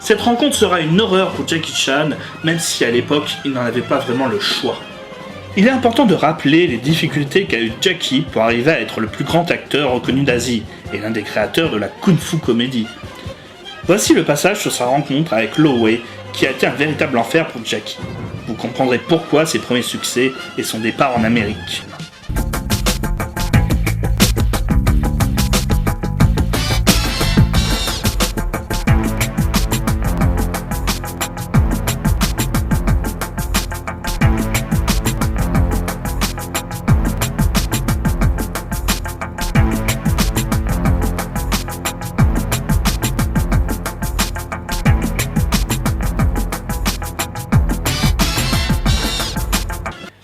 Cette rencontre sera une horreur pour Jackie Chan, même si à l'époque il n'en avait pas vraiment le choix. Il est important de rappeler les difficultés qu'a eu Jackie pour arriver à être le plus grand acteur reconnu d'Asie et l'un des créateurs de la kung-fu comédie. Voici le passage sur sa rencontre avec Lo Wei qui a été un véritable enfer pour Jackie. Vous comprendrez pourquoi ses premiers succès et son départ en Amérique.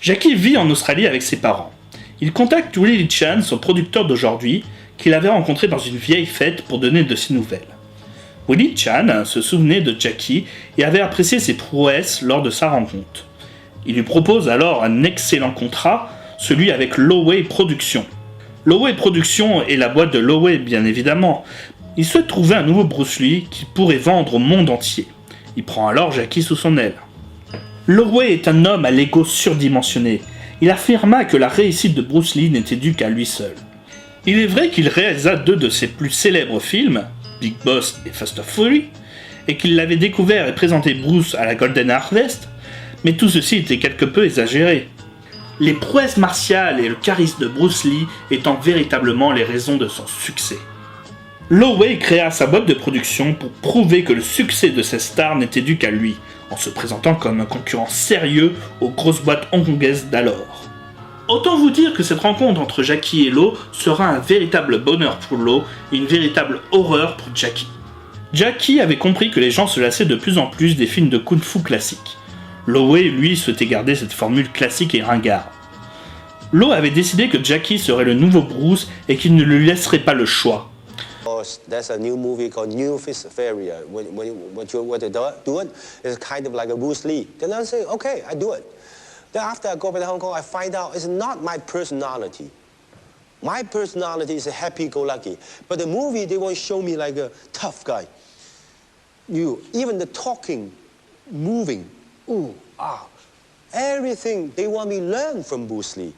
Jackie vit en Australie avec ses parents. Il contacte Willie Chan, son producteur d'aujourd'hui, qu'il avait rencontré dans une vieille fête pour donner de ses nouvelles. Willie Chan se souvenait de Jackie et avait apprécié ses prouesses lors de sa rencontre. Il lui propose alors un excellent contrat, celui avec Lo Wei Productions. Lo Wei Productions est la boîte de Lo Wei bien évidemment. Il souhaite trouver un nouveau Bruce Lee qu'il pourrait vendre au monde entier. Il prend alors Jackie sous son aile. Lo Wei est un homme à l'ego surdimensionné. Il affirma que la réussite de Bruce Lee n'était due qu'à lui seul. Il est vrai qu'il réalisa 2 de ses plus célèbres films, Big Boss et Fast and Fury, et qu'il l'avait découvert et présenté Bruce à la Golden Harvest, mais tout ceci était quelque peu exagéré. Les prouesses martiales et le charisme de Bruce Lee étant véritablement les raisons de son succès. Lo Wei créa sa boîte de production pour prouver que le succès de ces stars n'était dû qu'à lui, en se présentant comme un concurrent sérieux aux grosses boîtes hongkongaises d'alors. Autant vous dire que cette rencontre entre Jackie et Lo sera un véritable bonheur pour Lo et une véritable horreur pour Jackie. Jackie avait compris que les gens se lassaient de plus en plus des films de kung-fu classiques. Lo Wei, lui, souhaitait garder cette formule classique et ringarde. Lo avait décidé que Jackie serait le nouveau Bruce et qu'il ne lui laisserait pas le choix. There's a new movie called New Fist Fairy. What they do it is kind of like a Bruce Lee. Then I say, okay, I do it. Then after I go back to Hong Kong, I find out it's not my personality. My personality is happy-go-lucky. But the movie, they want to show me like a tough guy. Even the talking, moving, everything they want me to learn from Bruce Lee.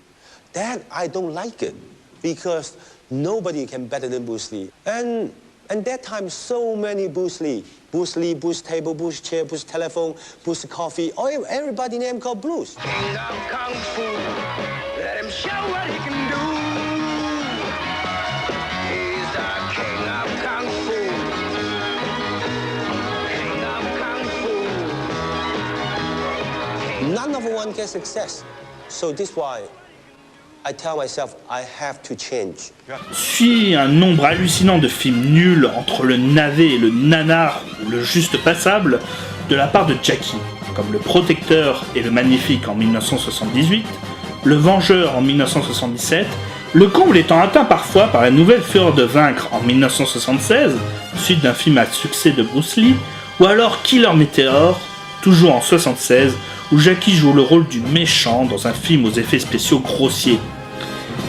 That I don't like it because nobody can better than Bruce Lee. And that time, so many Bruce Lee. Bruce Lee, Bruce table, Bruce chair, Bruce telephone, Bruce coffee. Everybody name called Bruce. King of Kung Fu, let him show what he can do. He's the King of Kung Fu. King of Kung Fu. None of one gets success. So this why I tell myself I have to change. Suit un nombre hallucinant de films nuls entre le navet et le nanar ou le juste passable de la part de Jackie, comme Le Protecteur et Le Magnifique en 1978, Le Vengeur en 1977, le comble étant atteint parfois par La Nouvelle Fureur de Vaincre en 1976, suite d'un film à succès de Bruce Lee, ou alors Killer Meteor, toujours en 1976, où Jackie joue le rôle du méchant dans un film aux effets spéciaux grossiers,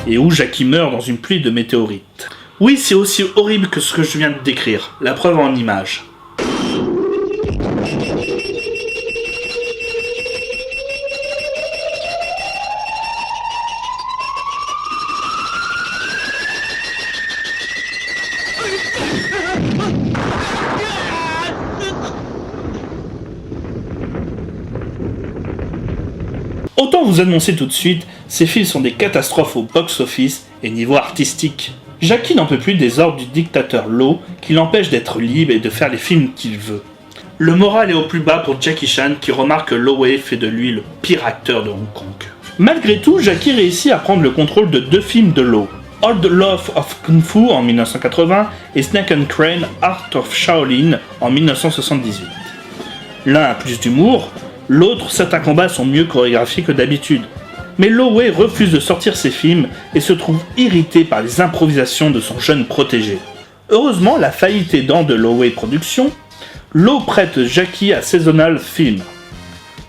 et où Jackie meurt dans une pluie de météorites. Oui, c'est aussi horrible que ce que je viens de décrire, la preuve en images. Autant vous annoncer tout de suite, ces films sont des catastrophes au box-office et niveau artistique. Jackie n'en peut plus des ordres du dictateur Lo qui l'empêche d'être libre et de faire les films qu'il veut. Le moral est au plus bas pour Jackie Chan qui remarque que Lo Wei fait de lui le pire acteur de Hong Kong. Malgré tout, Jackie réussit à prendre le contrôle de 2 films de Lo. Old Love of Kung Fu en 1980 et Snake and Crane Art of Shaolin en 1978. L'un a plus d'humour, l'autre, certains combats sont mieux chorégraphiés que d'habitude. Mais Lo Wei refuse de sortir ses films et se trouve irrité par les improvisations de son jeune protégé. Heureusement, la faillite aidant de Lo Wei Productions, Lo prête Jackie à Seasonal Film.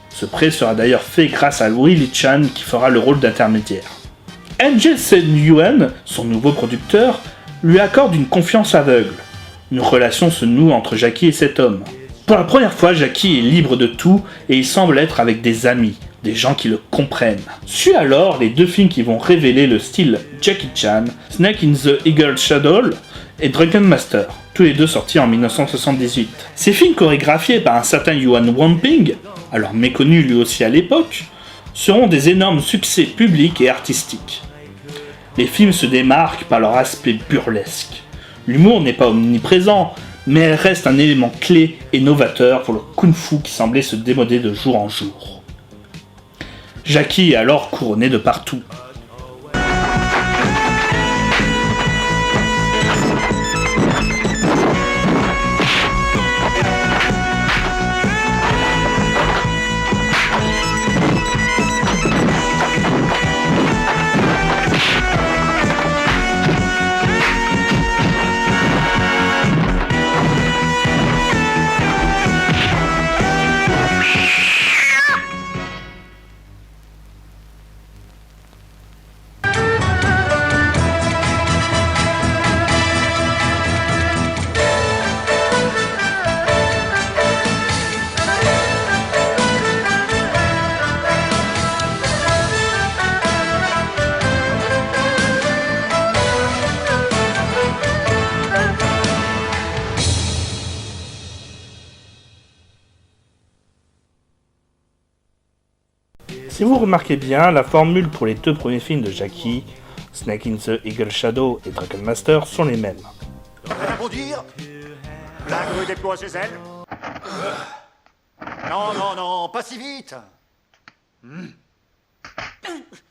Ce prêt sera d'ailleurs fait grâce à Willie Chan qui fera le rôle d'intermédiaire. NJ Sen Yuen, son nouveau producteur, lui accorde une confiance aveugle. Une relation se noue entre Jackie et cet homme. Pour la première fois, Jackie est libre de tout et il semble être avec des amis, des gens qui le comprennent. Suit alors les 2 films qui vont révéler le style Jackie Chan, Snake in the Eagle Shadow et Drunken Master, tous les 2 sortis en 1978. Ces films chorégraphiés par un certain Yuan Wang-ping, alors méconnu lui aussi à l'époque, seront des énormes succès publics et artistiques. Les films se démarquent par leur aspect burlesque. L'humour n'est pas omniprésent, mais elle reste un élément clé et novateur pour le kung-fu qui semblait se démoder de jour en jour. Jackie est alors couronné de partout. Si vous remarquez bien, la formule pour les 2 premiers films de Jackie, Snake in the Eagle Shadow et Drunken Master, sont les mêmes. Rien à dire. La grue déploie ses ailes. Non, pas si vite.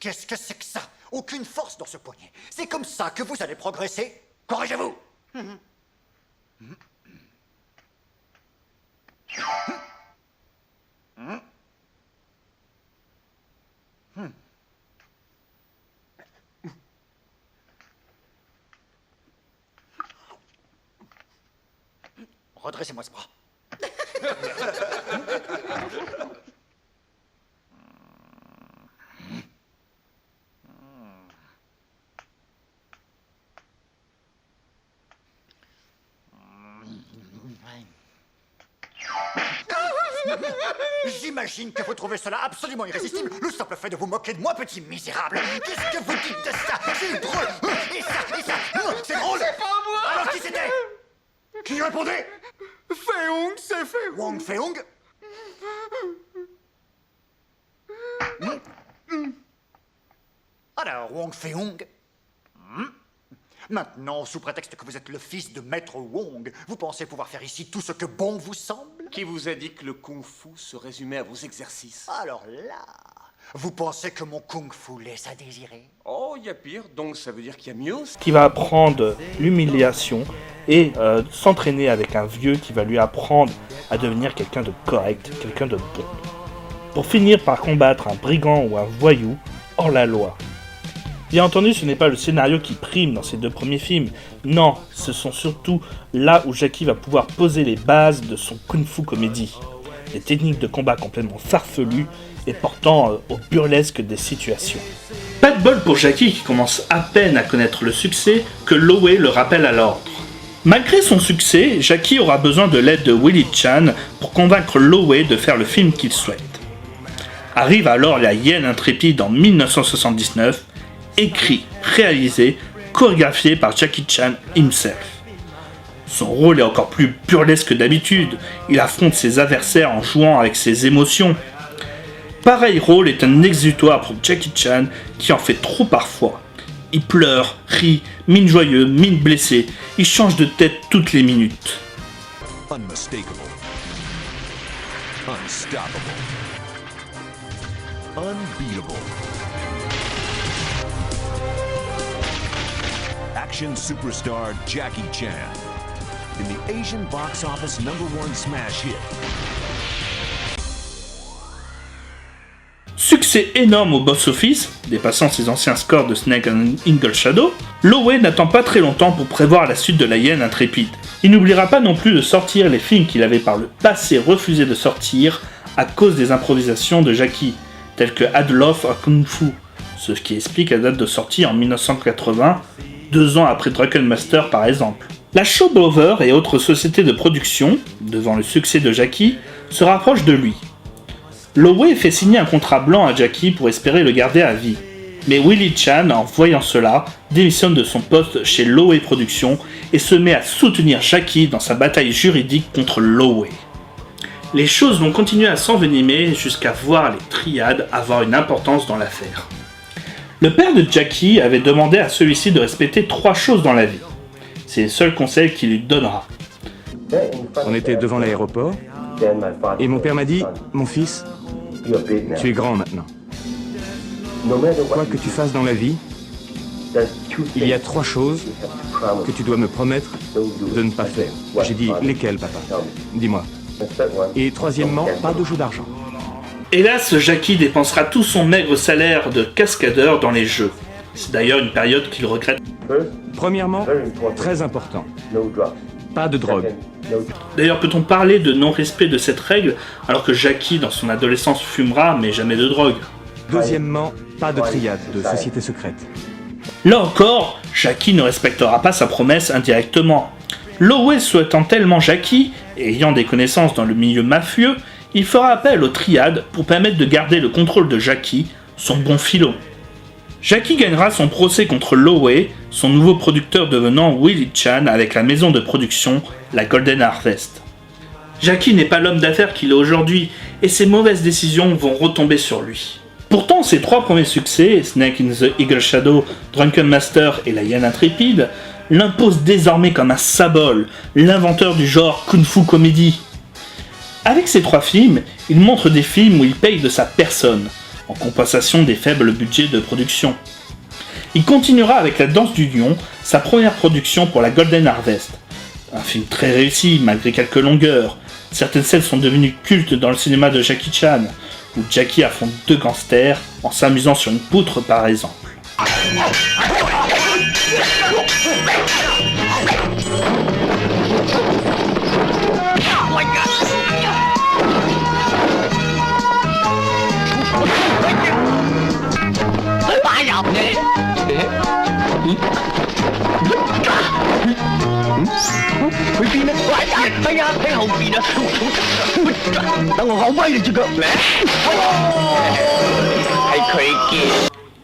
Qu'est-ce que c'est que ça? Aucune force dans ce poignet. C'est comme ça que vous allez progresser. Corrigez-vous. Redressez-moi ce bras. J'imagine que vous trouvez cela absolument irrésistible, le simple fait de vous moquer de moi, petit misérable. Qu'est-ce que vous dites de ça? C'est drôle. Et ça, c'est drôle. C'est pas moi. Alors qui c'était? Qui répondait? Feung, c'est Feung. Wang Feung? Alors, Wang Feung? Maintenant, sous prétexte que vous êtes le fils de Maître Wong, vous pensez pouvoir faire ici tout ce que bon vous semble? Qui vous a dit que le kung-fu se résumait à vos exercices? Alors là, vous pensez que mon kung-fu laisse à désirer? Oh, il y a pire, donc ça veut dire qu'il y a mieux aussi. Qui va apprendre l'humiliation et s'entraîner avec un vieux qui va lui apprendre à devenir quelqu'un de correct, quelqu'un de bon. Pour finir par combattre un brigand ou un voyou hors la loi. Bien entendu, ce n'est pas le scénario qui prime dans ces 2 premiers films. Non, ce sont surtout là où Jackie va pouvoir poser les bases de son kung-fu comédie. Des techniques de combat complètement farfelues et portant au burlesque des situations. Pas de bol pour Jackie qui commence à peine à connaître le succès que Lowe le rappelle à l'ordre. Malgré son succès, Jackie aura besoin de l'aide de Willie Chan pour convaincre Lowe de faire le film qu'il souhaite. Arrive alors La Hyène intrépide en 1979, écrit, réalisé, chorégraphié par Jackie Chan himself. Son rôle est encore plus burlesque que d'habitude, il affronte ses adversaires en jouant avec ses émotions. Pareil rôle est un exutoire pour Jackie Chan qui en fait trop parfois. Il pleure, rit, mine joyeux, mine blessé, il change de tête toutes les minutes. Unmistakable. Unstoppable. Unbeatable. Action superstar Jackie Chan in the Asian box office #1 smash hit. Succès énorme au box-office, dépassant ses anciens scores de Snake and Eagle Shadow, Lowe n'attend pas très longtemps pour prévoir la suite de La Hyène intrépide. Il n'oubliera pas non plus de sortir les films qu'il avait par le passé refusé de sortir à cause des improvisations de Jackie, tels que Adolf à Kung Fu, ce qui explique la date de sortie en 1980, 2 ans après Drunken Master par exemple. La Showbover et autres sociétés de production, devant le succès de Jackie, se rapprochent de lui. Lowe fait signer un contrat blanc à Jackie pour espérer le garder à vie. Mais Willie Chan, en voyant cela, démissionne de son poste chez Lowe Productions et se met à soutenir Jackie dans sa bataille juridique contre Lowe. Les choses vont continuer à s'envenimer jusqu'à voir les triades avoir une importance dans l'affaire. Le père de Jackie avait demandé à celui-ci de respecter 3 choses dans la vie. C'est le seul conseil qu'il lui donnera. On était devant l'aéroport et mon père m'a dit « Mon fils, tu es grand maintenant. Quoi que tu fasses dans la vie, il y a 3 choses que tu dois me promettre de ne pas faire. » J'ai dit « Lesquelles, papa ? Dis-moi. Et troisièmement, pas de jeu d'argent. » Hélas, Jackie dépensera tout son maigre salaire de cascadeur dans les jeux. C'est d'ailleurs une période qu'il regrette. Premièrement, très important, pas de drogue. D'ailleurs, peut-on parler de non-respect de cette règle alors que Jackie, dans son adolescence, fumera mais jamais de drogue? Deuxièmement, pas de triade, de société secrète. Là encore, Jackie ne respectera pas sa promesse indirectement. Lowe souhaitant tellement Jackie, et ayant des connaissances dans le milieu mafieux, il fera appel aux triades pour permettre de garder le contrôle de Jackie, son bon filon. Jackie gagnera son procès contre Lowe, son nouveau producteur devenant Willie Chan avec la maison de production, la Golden Harvest. Jackie n'est pas l'homme d'affaires qu'il est aujourd'hui, et ses mauvaises décisions vont retomber sur lui. Pourtant, ses 3 premiers succès, Snake in the Eagle Shadow, Drunken Master et La Hyène Intrépide, l'imposent désormais comme un symbole, l'inventeur du genre Kung Fu Comedy. Avec ces 3 films, il montre des films où il paye de sa personne, en compensation des faibles budgets de production. Il continuera avec La Danse du Lion, sa première production pour la Golden Harvest. Un film très réussi malgré quelques longueurs. Certaines scènes sont devenues cultes dans le cinéma de Jackie Chan, où Jackie affronte 2 gangsters en s'amusant sur une poutre par exemple.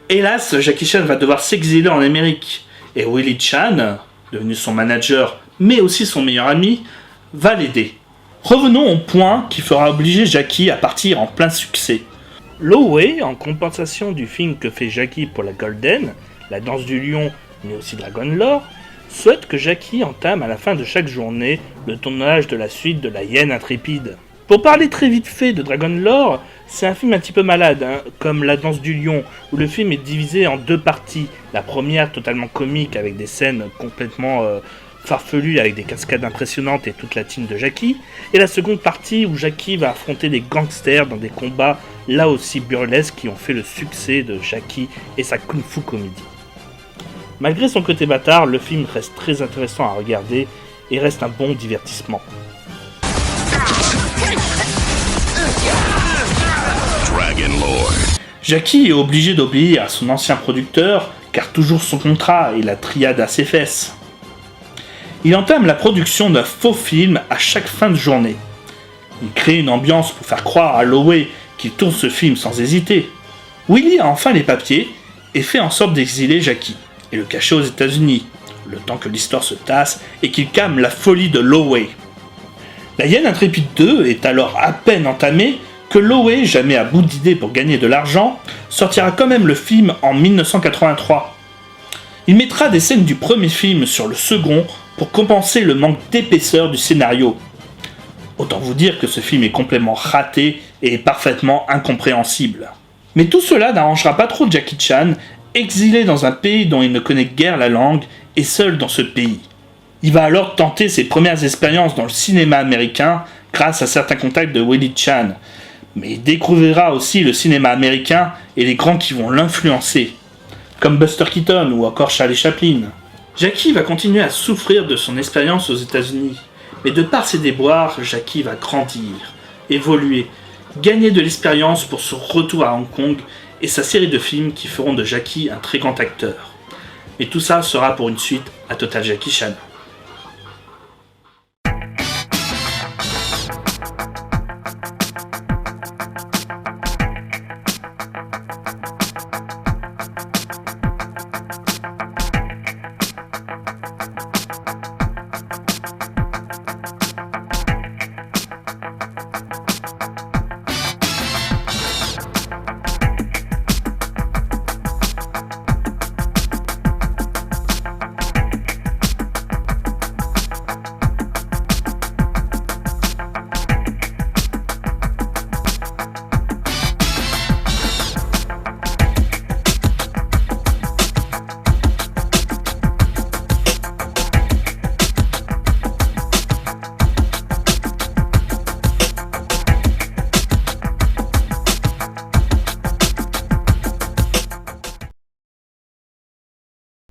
Hélas, Jackie Chan va devoir s'exiler en Amérique, et Willie Chan, devenu son manager, mais aussi son meilleur ami, va l'aider. Revenons au point qui fera obliger Jackie à partir en plein succès. Lowe, en compensation du film que fait Jackie pour la Golden, La Danse du Lion, mais aussi Dragon Lore, souhaite que Jackie entame à la fin de chaque journée le tournage de la suite de La Hyène Intrépide. Pour parler très vite fait de Dragon Lore, c'est un film un petit peu malade, comme La Danse du Lion, où le film est divisé en 2 parties. La première totalement comique avec des scènes complètement farfelues avec des cascades impressionnantes et toute la team de Jackie, et la seconde partie où Jackie va affronter des gangsters dans des combats là aussi burlesques qui ont fait le succès de Jackie et sa Kung Fu Comedy. Malgré son côté bâtard, le film reste très intéressant à regarder et reste un bon divertissement. Dragon Lord. Jackie est obligé d'obéir à son ancien producteur, car toujours son contrat et la triade à ses fesses. Il entame la production d'un faux film à chaque fin de journée. Il crée une ambiance pour faire croire à Lowe qu'il tourne ce film sans hésiter. Willie a enfin les papiers et fait en sorte d'exiler Jackie et le cacher aux États-Unis, le temps que l'histoire se tasse et qu'il calme la folie de Lowe. La Hyène Intrépide 2 est alors à peine entamée que Lowe, jamais à bout d'idées pour gagner de l'argent, sortira quand même le film en 1983. Il mettra des scènes du premier film sur le second pour compenser le manque d'épaisseur du scénario. Autant vous dire que ce film est complètement raté et parfaitement incompréhensible. Mais tout cela n'arrangera pas trop Jackie Chan, exilé dans un pays dont il ne connaît guère la langue et seul dans ce pays. Il va alors tenter ses premières expériences dans le cinéma américain grâce à certains contacts de Willie Chan, mais il découvrira aussi le cinéma américain et les grands qui vont l'influencer, comme Buster Keaton ou encore Charlie Chaplin. Jackie va continuer à souffrir de son expérience aux États-Unis, mais de par ses déboires, Jackie va grandir, évoluer, gagner de l'expérience pour son retour à Hong Kong et sa série de films qui feront de Jackie un très grand acteur. Et tout ça sera pour une suite à Total Jackie Chan.